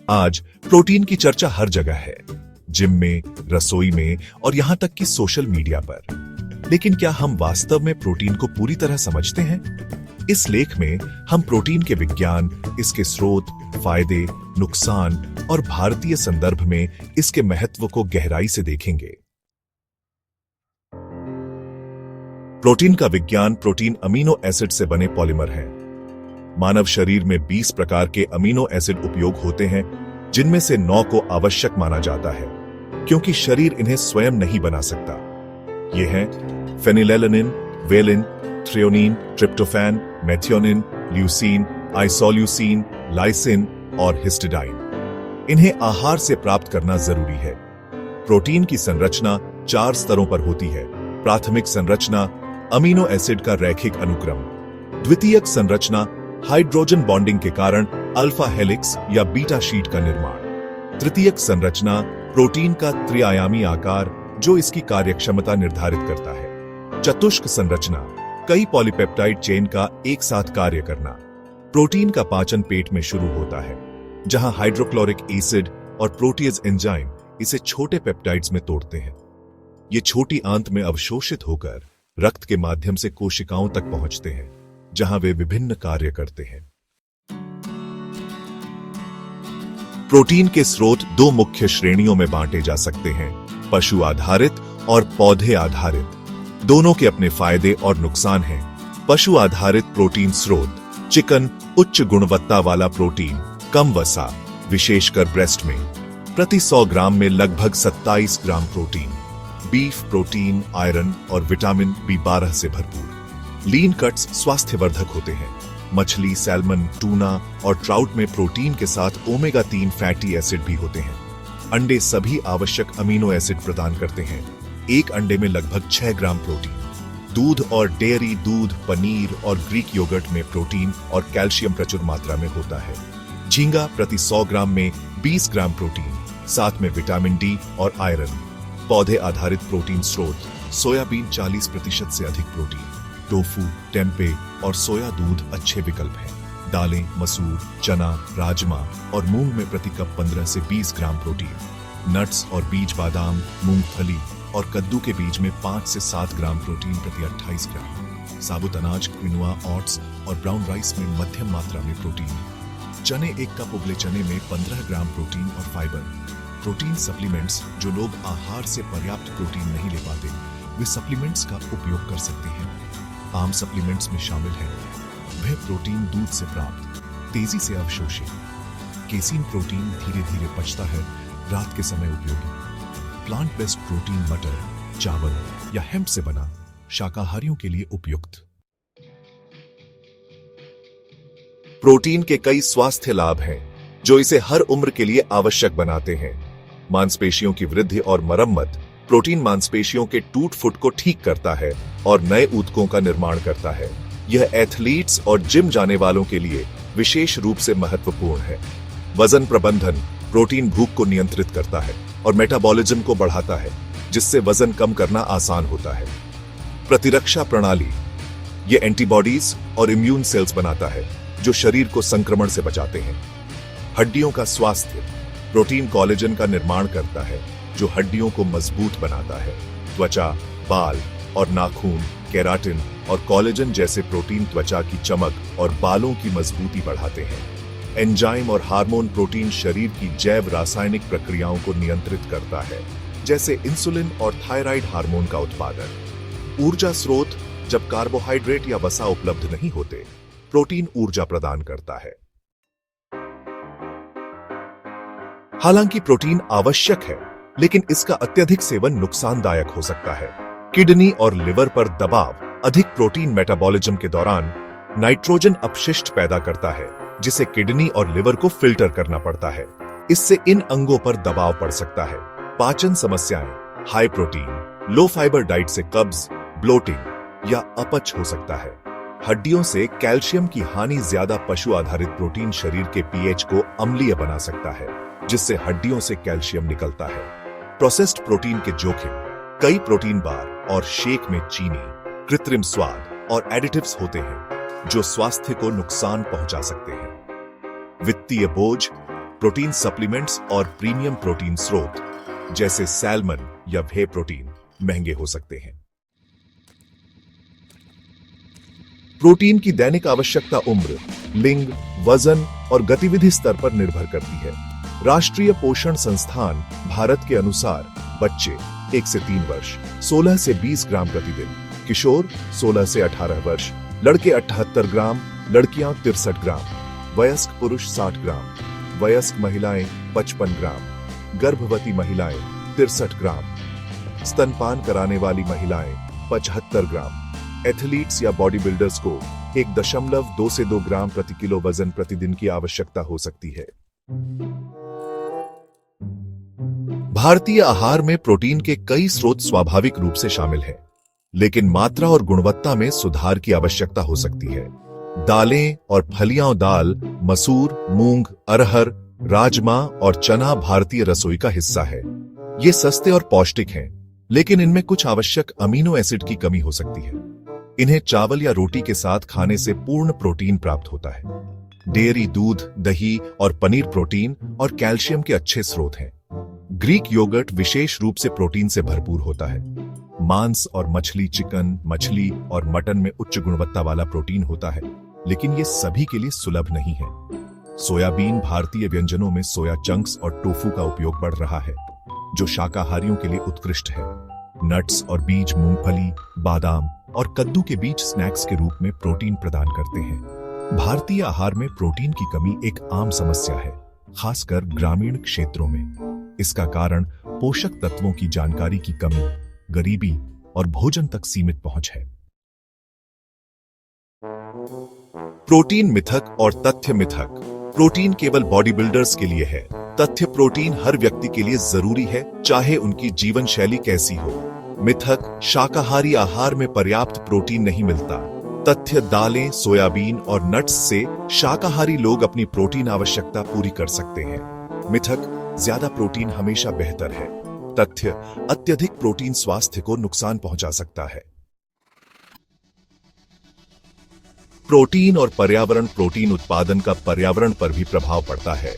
आज प्रोटीन की चर्चा हर जगह है, जिम में, रसोई में और यहां तक कि सोशल मीडिया पर। लेकिन क्या हम वास्तव में प्रोटीन को पूरी तरह समझते हैं? इस लेख में हम प्रोटीन के विज्ञान, इसके स्रोत, फायदे, नुकसान और भारतीय संदर्भ में इसके महत्व को गहराई से देखेंगे। प्रोटीन का विज्ञान। प्रोटीन अमीनो एसिड से बने पॉलीमर हैं। मानव शरीर में 20 प्रकार के अमीनो एसिड उपयोग होते हैं, जिनमें से 9 को आवश्यक माना जाता है, क्योंकि शरीर इन्हें स्वयं नहीं बना सकता। ये हैं phenylalanine, valine, threonine, tryptophan, methionine, leucine, isoleucine, lysine और हिस्टिडाइन। इन्हें आहार से प्राप्त करना जरूरी है। प्रोटीन की संरचना 4 स्तरों पर होती है। प्राथमिक संरचना, अमीनो एसिड का रैखिक अनुक्रम। द्वितीयक संरचना, हाइड्रोजन बॉन्डिंग के कारण अल्फा हेलिक्स या बीटा शीट का निर्माण। तृतीयक संरचना, प्रोटीन का त्रिआयामी आकार जो इसकी कार्यक्षमता निर्धारित करता है। चतुष्क संरचना, कई पॉलीपेप्टाइड चेन का एक साथ कार्य करना। प्रोटीन का पाचन पेट में शुरू होता है, जहां हाइड्रोक्लोरिक एसिड और प्रोटीज एंजाइम इसे छोटे पेप्टाइड्स में तोड़ते हैं। ये छोटी आंत में अवशोषित होकर रक्त के माध्यम से कोशिकाओं तक पहुंचते हैं, जहां वे विभिन्न कार्य करते हैं। प्रोटीन के स्रोत 2 मुख्य श्रेणियों में बांटे जा सकते हैं, पशु आधारित और पौधे आधारित। दोनों के अपने फायदे और नुकसान हैं। पशु आधारित प्रोटीन स्रोत, चिकन, उच्च गुणवत्ता वाला प्रोटीन, कम वसा, विशेषकर ब्रेस्ट में, प्रति 100 ग्राम में लगभग 27 gram protein. Beef protein, iron और विटामिन B12 से भरपूर। लीन कट्स स्वास्थ्यवर्धक होते हैं। मछली, सैल्मन, टूना और ट्राउट में प्रोटीन के साथ ओमेगा 3 फैटी एसिड भी होते हैं। अंडे सभी आवश्यक अमीनो एसिड प्रदान करते हैं। एक अंडे में लगभग 6 ग्राम प्रोटीन। दूध और डेयरी दूध, पनीर और ग्रीक योगर्ट में प्रोटीन और कैल्शियम प्रचुर मात्रा में होता है। झींगा प्रति 100 ग्राम में 20 ग्राम प्रोटीन, साथ में विटामिन डी और आयरन। पौधे आधारित प्रोटीन स्रोत, सोयाबीन 40% से अधिक प्रोटीन। टोफू, टेम्पे और सोया दूध अच्छे विकल्प हैं। दालें, मसूर, चना, राजमा और मूंग में प्रति कप 15 से 20 ग्राम प्रोटीन। नट्स और बीज, बादाम, मूंगफली और कद्दू के बीज में 5 से 7 ग्राम प्रोटीन प्रति 28 ग्राम। साबुत अनाज, क्विनोआ, ओट्स और ब्राउन राइस में मध्यम मात्रा में प्रोटीन। चने, 1 कप उबले चने में 15 ग्राम प्रोटीन और फाइबर। प्रोटीन सप्लीमेंट्स, जो लोग आहार से पर्याप्त प्रोटीन नहीं ले पाते, वे सप्लीमेंट्स का उपयोग कर सकते हैं। आम सप्लीमेंट्स में शामिल हैं वह प्रोटीन दूध से प्राप्त, तेजी से अवशोषित। केसीन प्रोटीन धीरे धीरे पचता है, रात के समय उपयोगी। प्लांट बेस्ड प्रोटीन, मटर, चावल या हेम्प से बना, शाकाहारियों के लिए उपयुक्त। प्रोटीन के कई स्वास्थ्य लाभ हैं जो इसे हर उम्र के लिए आवश्यक बनाते हैं। मांसपेशियों की वृद्धि और मरम्मत। प्रोटीन मांसपेशियों के टूट फुट को ठीक करता है और नए ऊतकों का निर्माण करता है। यह एथलीट्स और जिम जाने वालों के लिए विशेष रूप से महत्वपूर्ण है। वजन प्रबंधन। प्रोटीन भूख को नियंत्रित करता है और मेटाबॉलिज्म को बढ़ाता है, जिससे वजन कम करना आसान होता है। प्रतिरक्षा प्रणाली। यह एंटीबॉडीज और इम्यून सेल्स बनाता है जो शरीर को संक्रमण से बचाते हैं। हड्डियों का स्वास्थ्य। प्रोटीन कोलेजन का निर्माण करता है जो हड्डियों को मजबूत बनाता है। त्वचा, बाल और नाखून, केराटिन और कोलेजन जैसे प्रोटीन त्वचा की चमक और बालों की मजबूती बढ़ाते हैं। एंजाइम और हार्मोन। प्रोटीन शरीर की जैव रासायनिक प्रक्रियाओं को नियंत्रित करता है, जैसे इंसुलिन और थायराइड हार्मोन का उत्पादन। ऊर्जा स्रोत। जब कार्बोहाइड्रेट या वसा उपलब्ध नहीं होते, प्रोटीन ऊर्जा प्रदान करता है। हालांकि प्रोटीन आवश्यक है, लेकिन इसका अत्यधिक सेवन नुकसानदायक हो सकता है। किडनी और लिवर पर दबाव। अधिक प्रोटीन मेटाबॉलिज्म के दौरान नाइट्रोजन अपशिष्ट पैदा करता है, जिसे किडनी और लिवर को फिल्टर करना पड़ता है। इससे इन अंगों पर दबाव पड़ सकता है। पाचन समस्याएं। हाई प्रोटीन, लो फाइबर डाइट से कब्ज, ब्लोटिंग या अपच हो सकता है। हड्डियों से कैल्शियम की हानि। ज्यादा पशु आधारित प्रोटीन शरीर के पीएच को अम्लीय बना सकता है, जिससे हड्डियों से कैल्शियम निकलता है। प्रोसेस्ड प्रोटीन के जोखिम। कई प्रोटीन बार और शेक में चीनी, कृत्रिम स्वाद और एडिटिव्स होते हैं जो स्वास्थ्य को नुकसान पहुंचा सकते हैं। वित्तीय बोझ। प्रोटीन सप्लीमेंट्स और प्रीमियम प्रोटीन स्रोत जैसे सैल्मन या व्हे प्रोटीन महंगे हो सकते हैं। प्रोटीन की दैनिक आवश्यकता उम्र, लिंग, वजन और गतिविधि स्तर पर निर्भर करती है। राष्ट्रीय पोषण संस्थान भारत के अनुसार बच्चे 1 से 3 वर्ष 16 से 20 ग्राम प्रतिदिन, किशोर 16 से 18 वर्ष, लड़के 78 ग्राम, लड़कियां 63 ग्राम, वयस्क पुरुष 60 ग्राम, वयस्क महिलाएं 55 ग्राम, गर्भवती महिलाएं 63 ग्राम, स्तनपान कराने वाली महिलाएं 75 ग्राम, एथलीट्स या बॉडी बिल्डर्स को 1.2 से 2 ग्राम प्रति किलो वजन प्रतिदिन की आवश्यकता हो सकती है। भारतीय आहार में प्रोटीन के कई स्रोत स्वाभाविक रूप से शामिल हैं, लेकिन मात्रा और गुणवत्ता में सुधार की आवश्यकता हो सकती है। दालें और फलियां दाल, मसूर, मूंग, अरहर, राजमा और चना भारतीय रसोई का हिस्सा है। ये सस्ते और पौष्टिक हैं, लेकिन इनमें कुछ आवश्यक अमीनो एसिड की कमी हो सकती है। इन्हें चावल या रोटी के साथ खाने से पूर्ण प्रोटीन प्राप्त होता है। डेयरी दूध, दही और पनीर प्रोटीन और कैल्शियम के अच्छे स्रोत हैं। ग्रीक योगर्ट विशेष रूप से प्रोटीन से भरपूर होता है। मांस और मछली, चिकन, मछली और मटन में उच्च गुणवत्ता वाला प्रोटीन होता है, लेकिन ये सभी के लिए सुलभ नहीं है। सोयाबीन भारतीय व्यंजनों में सोया चंक्स और टोफू का उपयोग बढ़ रहा है, जो शाकाहारियों के लिए उत्कृष्ट है। नट्स और बीज मूंगफली, बादाम और कद्दू के बीज स्नैक्स के रूप में प्रोटीन प्रदान करते हैं। भारतीय आहार में प्रोटीन की कमी एक आम समस्या है, खासकर ग्रामीण क्षेत्रों में। इसका कारण पोषक तत्वों की जानकारी की कमी, गरीबी और भोजन तक सीमित पहुंच है। प्रोटीन मिथक और तथ्य मिथक। प्रोटीन केवल बॉडी बिल्डर्स के लिए है। तथ्य: प्रोटीन हर व्यक्ति के लिए जरूरी है, चाहे उनकी जीवन शैली कैसी हो। मिथक: शाकाहारी आहार में पर्याप्त प्रोटीन नहीं मिलता। तथ्य: दालें, सोयाबीन और नट्स से शाकाहारी लोग अपनी प्रोटीन आवश्यकता पूरी कर सकते हैं। मिथक: ज्यादा प्रोटीन हमेशा बेहतर है। तथ्य: अत्यधिक प्रोटीन स्वास्थ्य को नुकसान पहुंचा सकता है। प्रोटीन और पर्यावरण। प्रोटीन उत्पादन का पर्यावरण पर भी प्रभाव पड़ता है।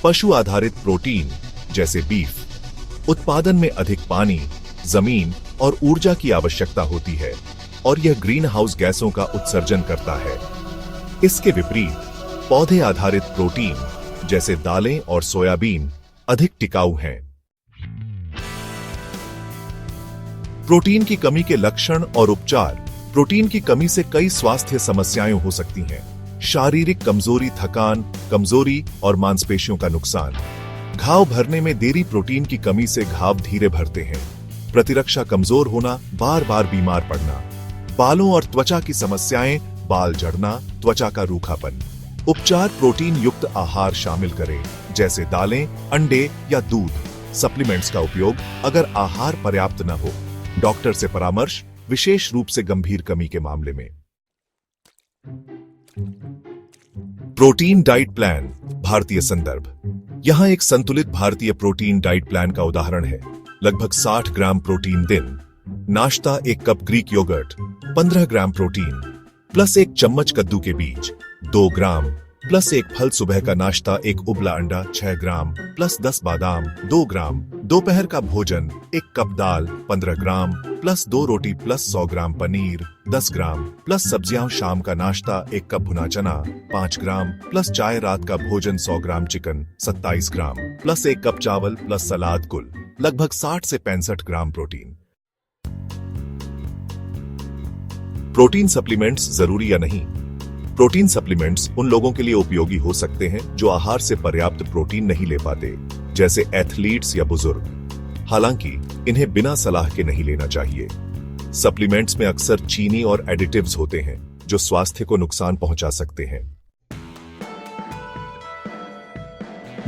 पशु आधारित प्रोटीन जैसे बीफ उत्पादन में अधिक पानी, जमीन और ऊर्जा की आवश्यकता होती है और यह ग्रीन हाउस गैसों का उत्सर्जन करता है। इसके विपरीत पौधे आधारित प्रोटीन जैसे दालें और सोयाबीन अधिक टिकाऊ हैं। प्रोटीन की कमी के लक्षण और उपचार। प्रोटीन की कमी से कई स्वास्थ्य समस्याएं हो सकती हैं। शारीरिक कमजोरी, थकान, कमजोरी और मांसपेशियों का नुकसान। घाव भरने में देरी। प्रोटीन की कमी से घाव धीरे भरते हैं। प्रतिरक्षा कमजोर होना, बार बार बीमार पड़ना। बालों और त्वचा की समस्याएं, बाल झड़ना, त्वचा का रूखापन। उपचार। प्रोटीन युक्त आहार शामिल करें, जैसे दालें, अंडे या दूध। सप्लीमेंट्स का उपयोग अगर आहार पर्याप्त न हो। डॉक्टर से परामर्श, विशेष रूप से गंभीर कमी के मामले में। Protein diet plan. भारतीय संदर्भ। यहां एक संतुलित भारतीय प्रोटीन डाइट प्लान का उदाहरण है। लगभग 60 ग्राम प्रोटीन दिन। नाश्ता: 1 cup Greek yoghurt, 15 gram protein, plus 1 चम्मच कद्दू के बीज, 2 ग्राम, प्लस 1 फल। सुबह का नाश्ता: 1 उबला अंडा, 6 ग्राम, प्लस 10 बादाम, 2 ग्राम। दोपहर का भोजन: 1 कप दाल, 15 ग्राम, प्लस 2 रोटी, प्लस 100 ग्राम पनीर, 10 ग्राम, प्लस सब्जियां। शाम का नाश्ता: 1 कप भुना चना, 5 ग्राम, प्लस चाय। रात का भोजन: 100 ग्राम चिकन, 27 ग्राम, प्लस 1 कप चावल, प्लस सलाद। कुल लगभग 60 से 65 ग्राम प्रोटीन। प्रोटीन सप्लीमेंट्स जरूरी या नहीं? प्रोटीन सप्लीमेंट्स उन लोगों के लिए उपयोगी हो सकते हैं जो आहार से पर्याप्त प्रोटीन नहीं ले पाते, जैसे एथलीट्स या बुजुर्ग। हालांकि इन्हें बिना सलाह के नहीं लेना चाहिए। सप्लीमेंट्स में अक्सर चीनी और एडिटिव्स होते हैं जो स्वास्थ्य को नुकसान पहुंचा सकते हैं।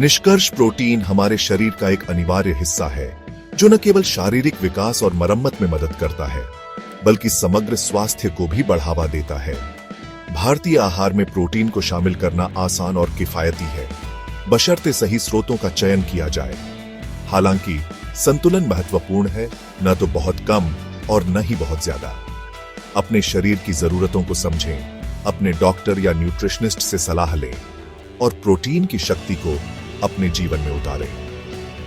निष्कर्ष: प्रोटीन हमारे शरीर का एक अनिवार्य हिस्सा है जो न केवल शारीरिक विकास और मरम्मत में मदद करता है, बल्कि समग्र स्वास्थ्य को भी बढ़ावा देता है। भारतीय आहार में प्रोटीन को शामिल करना आसान और किफायती है, बशर्ते सही स्रोतों का चयन किया जाए। हालांकि संतुलन महत्वपूर्ण है, न तो बहुत कम और न ही बहुत ज्यादा। अपने शरीर की जरूरतों को समझें, अपने डॉक्टर या न्यूट्रिशनिस्ट से सलाह लें और प्रोटीन की शक्ति को अपने जीवन में उतारें।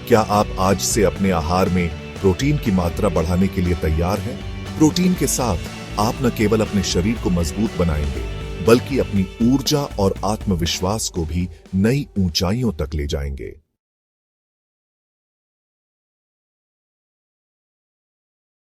क्या आप आज से अपने आहार में प्रोटीन की मात्रा बढ़ाने के लिए तैयार हैं? प्रोटीन के साथ आप न केवल अपने शरीर को मजबूत बनाएंगे, बल्कि अपनी ऊर्जा और आत्मविश्वास को भी नई ऊंचाइयों तक ले जाएंगे।